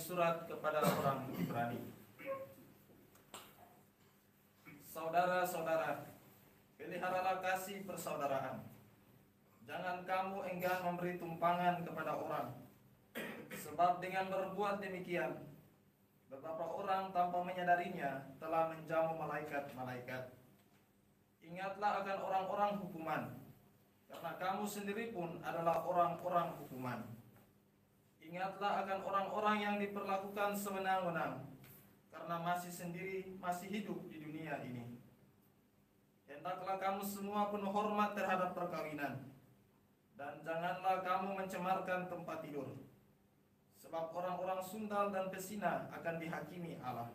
surat kepada orang Ibrani. Saudara-saudara, peliharalah kasih persaudaraan. Jangan kamu enggan memberi tumpangan kepada orang, sebab dengan berbuat demikian, beberapa orang tanpa menyadarinya telah menjamu malaikat-malaikat. Ingatlah akan orang-orang hukuman, karena kamu sendiri pun adalah orang-orang hukuman. Ingatlah akan orang-orang yang diperlakukan sewenang-wenang, karena masih hidup di dunia ini. Hendaklah kamu semua penuh hormat terhadap perkawinan, dan janganlah kamu mencemarkan tempat tidur, sebab orang-orang sundal dan pesina akan dihakimi Allah.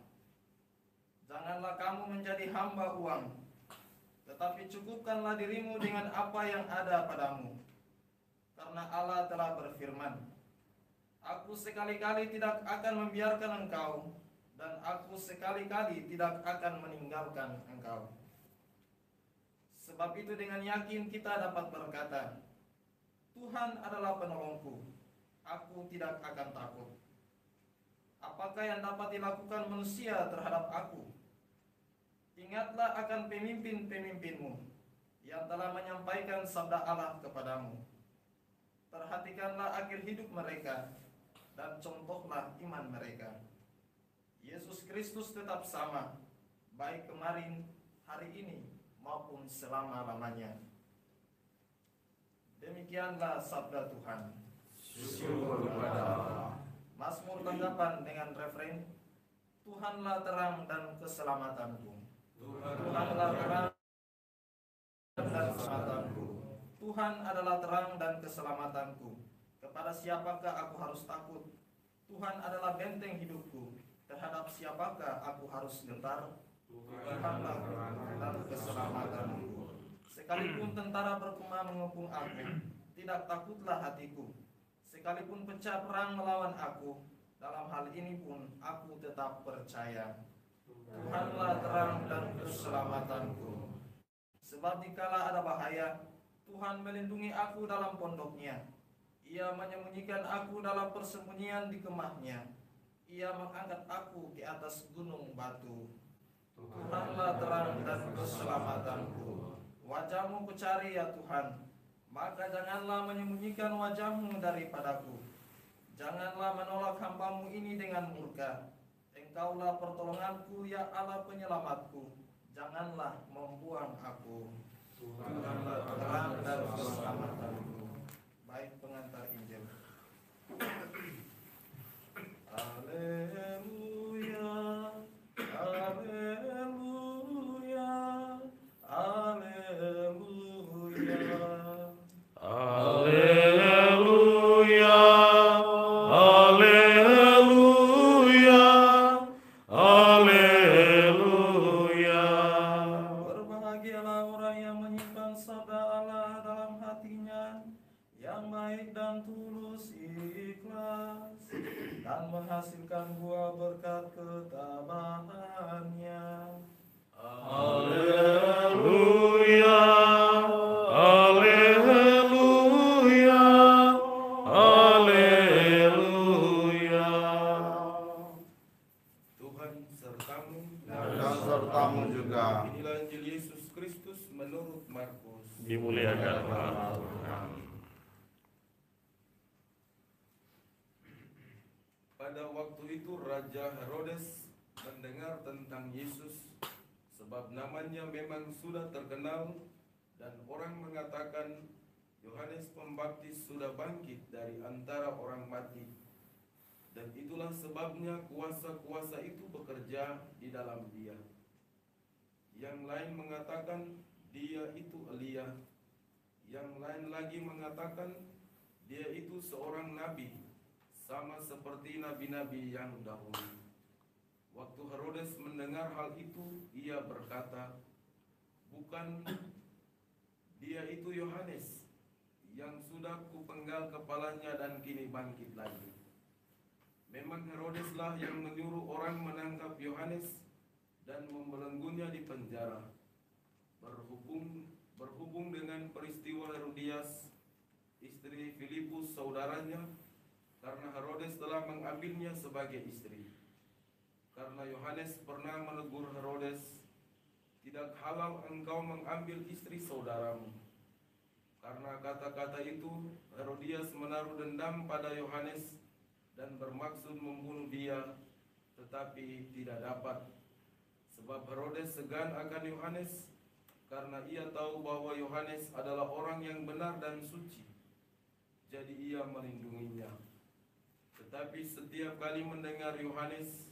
Janganlah kamu menjadi hamba uang, tetapi cukupkanlah dirimu dengan apa yang ada padamu, karena Allah telah berfirman, Aku sekali-kali tidak akan membiarkan engkau, dan aku sekali-kali tidak akan meninggalkan engkau. Sebab itu dengan yakin kita dapat berkata, Tuhan adalah penolongku, aku tidak akan takut. Apakah yang dapat dilakukan manusia terhadap aku? Ingatlah akan pemimpin-pemimpinmu yang telah menyampaikan sabda Allah kepadamu. Perhatikanlah akhir hidup mereka, dan contohlah iman mereka. Yesus Kristus tetap sama, baik kemarin, hari ini, maupun selama-lamanya. Demikianlah sabda Tuhan. Syukur kepada Allah. Mazmur tanggapan dengan refrein, Tuhanlah terang dan keselamatanku. Tuhanlah terang dan keselamatanku. Tuhan adalah terang dan keselamatanku. Kepada siapakah aku harus takut? Tuhan adalah benteng hidupku. Terhadap siapakah aku harus gentar? Tuhanlah terang dan keselamatanku. Sekalipun tentara berkemah mengepung aku, tidak takutlah hatiku. Sekalipun pecah perang melawan aku, dalam hal ini pun aku tetap percaya. Tuhanlah terang dan keselamatanku. Sebab dikala ada bahaya, Tuhan melindungi aku dalam pondoknya. Ia menyembunyikan aku dalam persembunyian di kemahnya. Ia mengangkat aku ke atas gunung batu. Tuhanlah terang dan keselamatanku. Wajah-Mu kucari ya Tuhan, maka janganlah menyembunyikan wajah-Mu daripadaku. Janganlah menolak hamba-Mu ini dengan murka. Engkaulah pertolonganku ya Allah penyelamatku. Janganlah membuang aku. Tuhanlah terang dan keselamatanku. Baik pengantar Injil. Haleluya, haleluya, haleluya. Haleluya, haleluya, haleluya. Berbahagialah orang yang menyimpan sabda Allah dalam hatinya, yang baik dan tulus ikhlas, dan menghasilkan buah berkat ketabahannya. Haleluya, haleluya, haleluya. Tuhan sertamu Dan sertamu juga. Inilah Injil Yesus Kristus menurut Markus. Dimuliakan Tuhan. Pada waktu itu Raja Herodes mendengar tentang Yesus, sebab namanya memang sudah terkenal, dan orang mengatakan Yohanes Pembaptis sudah bangkit dari antara orang mati. Dan itulah sebabnya kuasa-kuasa itu bekerja di dalam dia. Yang lain mengatakan dia itu Elia. Yang lain lagi mengatakan dia itu seorang nabi, sama seperti nabi-nabi yang dahulu. Waktu Herodes mendengar hal itu, ia berkata, bukan dia itu Yohanes yang sudah kupenggal kepalanya dan kini bangkit lagi. Memang Herodeslah yang menyuruh orang menangkap Yohanes dan membelenggunya di penjara. Berhubung dengan peristiwa Herodias, istri Filipus saudaranya, karena Herodes telah mengambilnya sebagai istri. Karena Yohanes pernah menegur Herodes, "Tidak halal engkau mengambil istri saudaramu." Karena kata-kata itu, Herodias menaruh dendam pada Yohanes dan bermaksud membunuh dia, tetapi tidak dapat. Sebab Herodes segan akan Yohanes, karena ia tahu bahwa Yohanes adalah orang yang benar dan suci. Jadi ia melindunginya. Tetapi setiap kali mendengar Yohanes,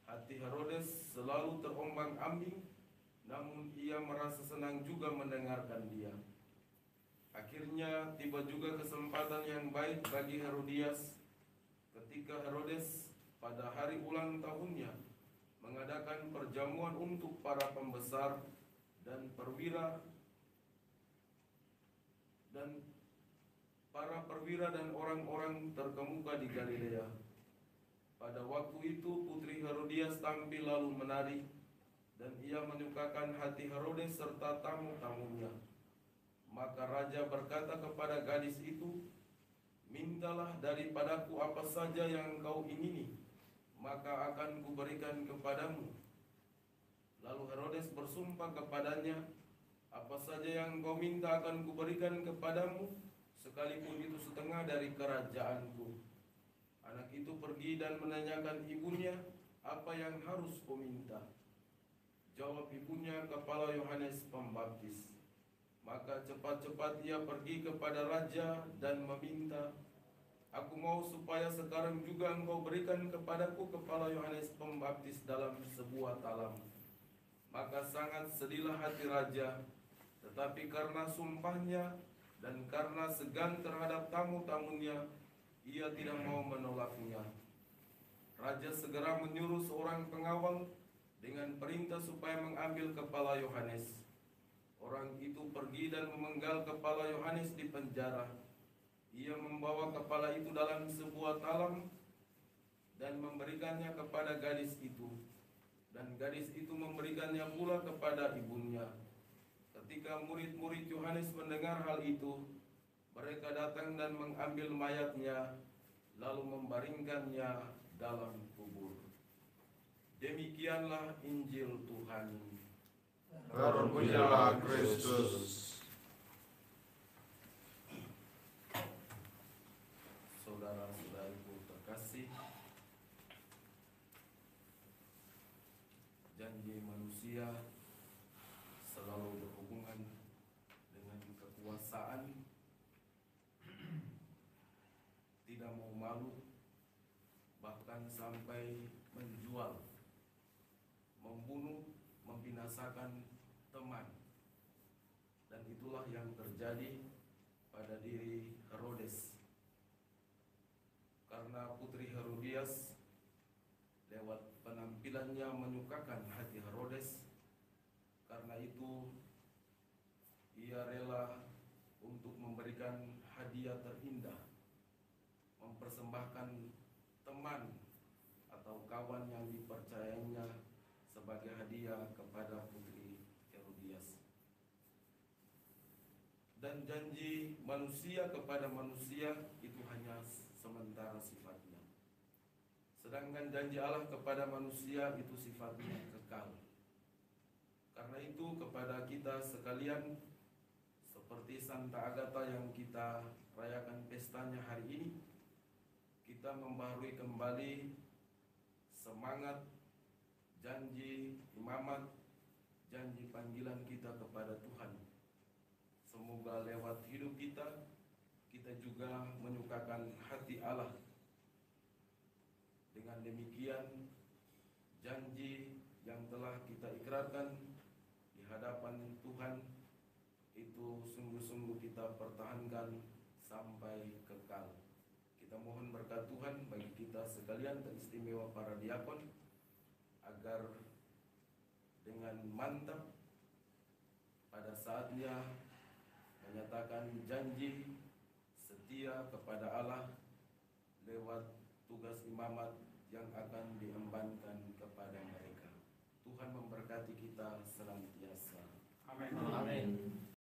hati Herodes selalu terombang-ambing, namun ia merasa senang juga mendengarkan dia. Akhirnya tiba juga kesempatan yang baik bagi Herodias ketika Herodes pada hari ulang tahunnya mengadakan perjamuan untuk para pembesar dan perwira dan orang-orang terkemuka di Galilea. Pada waktu itu putri Herodias tampil lalu menari, dan ia menyukakan hati Herodes serta tamu-tamunya. Maka raja berkata kepada gadis itu, "Mintalah daripadaku apa saja yang kau ingini, maka akan kuberikan kepadamu." Lalu Herodes bersumpah kepadanya, "Apa saja yang kau minta akan kuberikan kepadamu, sekalipun itu setengah dari kerajaanku." Anak itu pergi dan menanyakan ibunya, "Apa yang harus kau minta?" Jawab ibunya, "Kepala Yohanes Pembaptis." Maka cepat-cepat ia pergi kepada raja dan meminta, "Aku mau supaya sekarang juga engkau berikan kepadaku kepala Yohanes Pembaptis dalam sebuah talam." Maka sangat sedihlah hati raja, tetapi karena sumpahnya dan karena segan terhadap tamu-tamunya, ia tidak mau menolaknya. Raja segera menyuruh seorang pengawal dengan perintah supaya mengambil kepala Yohanes. Orang itu pergi dan memenggal kepala Yohanes di penjara. Ia membawa kepala itu dalam sebuah talam dan memberikannya kepada gadis itu, dan gadis itu memberikannya pula kepada ibunya. Ketika murid-murid Yohanes mendengar hal itu, mereka datang dan mengambil mayatnya, lalu membaringkannya dalam kubur. Demikianlah Injil Tuhan. Terpujilah Kristus. Saudara-saudariku terkasih, janji manusia selalu berhubungan dengan kekuasaan, tidak mau malu, bahkan sampai menjual, membunuh, membinasakan teman. Dan itulah yang terjadi pada diri Herodes. Karena putri Herodias lewat penampilannya menyukakan hati Herodes, karena itu ia rela untuk memberikan hadiah terindah, mempersembahkan teman atau kawan yang dipercayainya sebagai hadiah kepada putri Herodias. Dan janji manusia kepada manusia itu hanya sementara sifatnya, sedangkan janji Allah kepada manusia itu sifatnya kekal. Karena itu kepada kita sekalian, seperti Santa Agatha yang kita rayakan pestanya hari ini, kita membaharui kembali semangat janji imamat, janji panggilan kita kepada Tuhan. Semoga lewat hidup kita, kita juga menyukakan hati Allah. Dengan demikian, janji yang telah kita ikrarkan di hadapan Tuhan itu sungguh-sungguh kita pertahankan sampai kekal. Kita mohon berkat Tuhan bagi kita sekalian, teristimewa para diakon, agar dengan mantap pada saatnya menyatakan janji setia kepada Allah lewat tugas imamat yang akan diembankan kepada mereka. Tuhan memberkati kita selanjutnya.